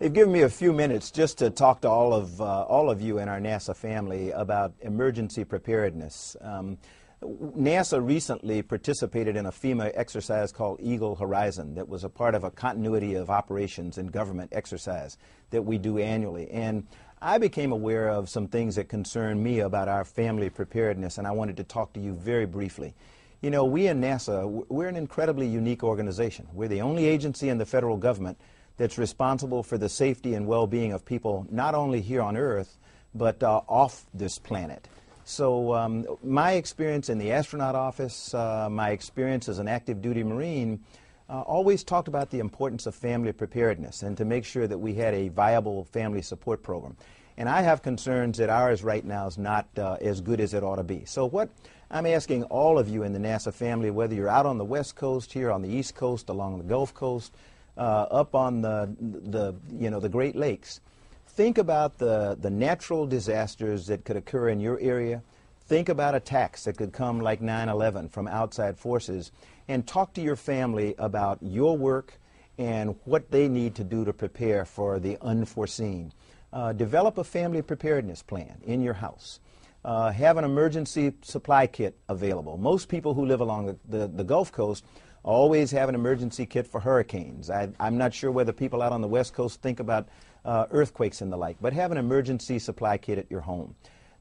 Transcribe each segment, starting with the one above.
They've given me a few minutes just to talk to all of you in our NASA family about emergency preparedness. NASA recently participated in a FEMA exercise called Eagle Horizon that was a part of a continuity of operations and government exercise that we do annually. And I became aware of some things that concern me about our family preparedness, and I wanted to talk to you very briefly. You know, we in NASA, we're an incredibly unique organization. We're the only agency in the federal government that's responsible for the safety and well-being of people not only here on Earth, but off this planet. So my experience in the astronaut office, my experience as an active duty Marine, always talked about the importance of family preparedness and to make sure that we had a viable family support program. And I have concerns that ours right now is not as good as it ought to be. So what I'm asking all of you in the NASA family, whether you're out on the West Coast, here on the East Coast, along the Gulf Coast, up on the Great Lakes, think about the natural disasters that could occur in your area. Think about attacks that could come like 9/11 from outside forces, and talk to your family about your work and what they need to do to prepare for the unforeseen. Develop a family preparedness plan in your house. Have an emergency supply kit available. Most people who live along the Gulf Coast always have an emergency kit for hurricanes. I'm not sure whether people out on the West Coast think about earthquakes and the like, but have an emergency supply kit at your home.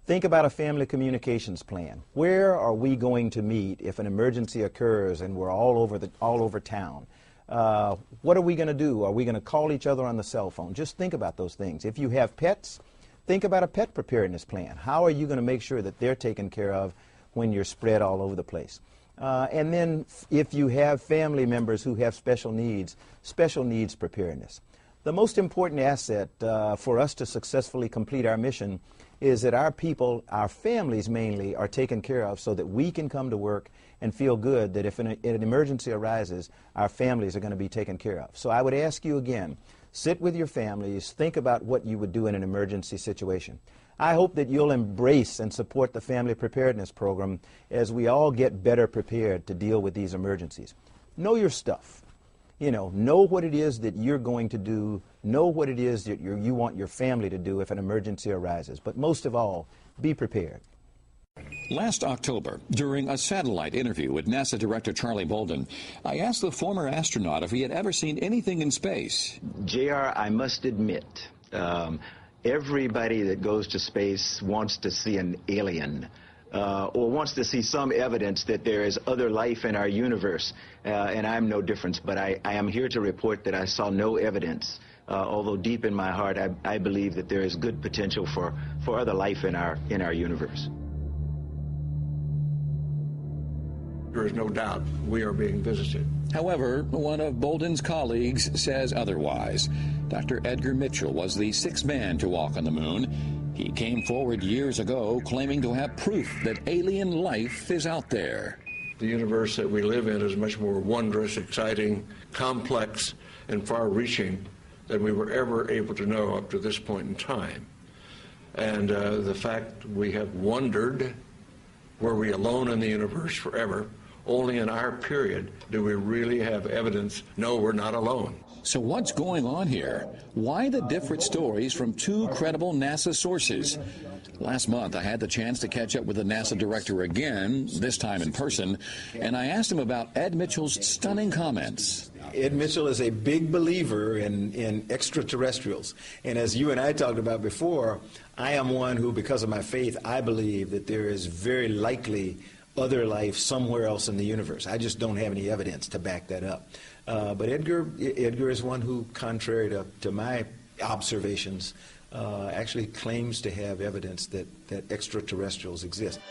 Think about a family communications plan. Where are we going to meet if an emergency occurs and we're all over town? What are we going to do? Are we going to call each other on the cell phone? Just think about those things. If you have pets, think about a pet preparedness plan. How are you going to make sure that they're taken care of when you're spread all over the place? And then if you have family members who have special needs preparedness. The most important asset for us to successfully complete our mission is that our people, our families mainly, are taken care of so that we can come to work and feel good that if an emergency arises, our families are going to be taken care of. So I would ask you again, sit with your families, think about what you would do in an emergency situation. I hope that you'll embrace and support the Family Preparedness Program as we all get better prepared to deal with these emergencies. Know your stuff. Know what it is that you're going to do. Know what it is that you want your family to do if an emergency arises. But most of all, be prepared. Last October, during a satellite interview with NASA Director Charlie Bolden, I asked the former astronaut if he had ever seen anything in space. JR, I must admit, everybody that goes to space wants to see an alien. Or wants to see some evidence that there is other life in our universe, and I'm no different. But I am here to report that I saw no evidence, although deep in my heart I believe that there is good potential for other life in our universe. There is no doubt we are being visited. However, one of Bolden's colleagues says otherwise. Dr. Edgar Mitchell was the sixth man to walk on the moon. He came forward years ago claiming to have proof that alien life is out there. The universe that we live in is much more wondrous, exciting, complex, and far-reaching than we were ever able to know up to this point in time. And the fact we have wondered, were we alone in the universe forever? Only in our period do we really have evidence, no, we're not alone. So what's going on here? Why the different stories from two credible NASA sources? Last month, I had the chance to catch up with the NASA director again, this time in person, and I asked him about Ed Mitchell's stunning comments. Ed Mitchell is a big believer in extraterrestrials. And as you and I talked about before, I am one who, because of my faith, I believe that there is very likely other life somewhere else in the universe. I just don't have any evidence to back that up. But Edgar is one who, contrary to my observations, actually claims to have evidence that extraterrestrials exist.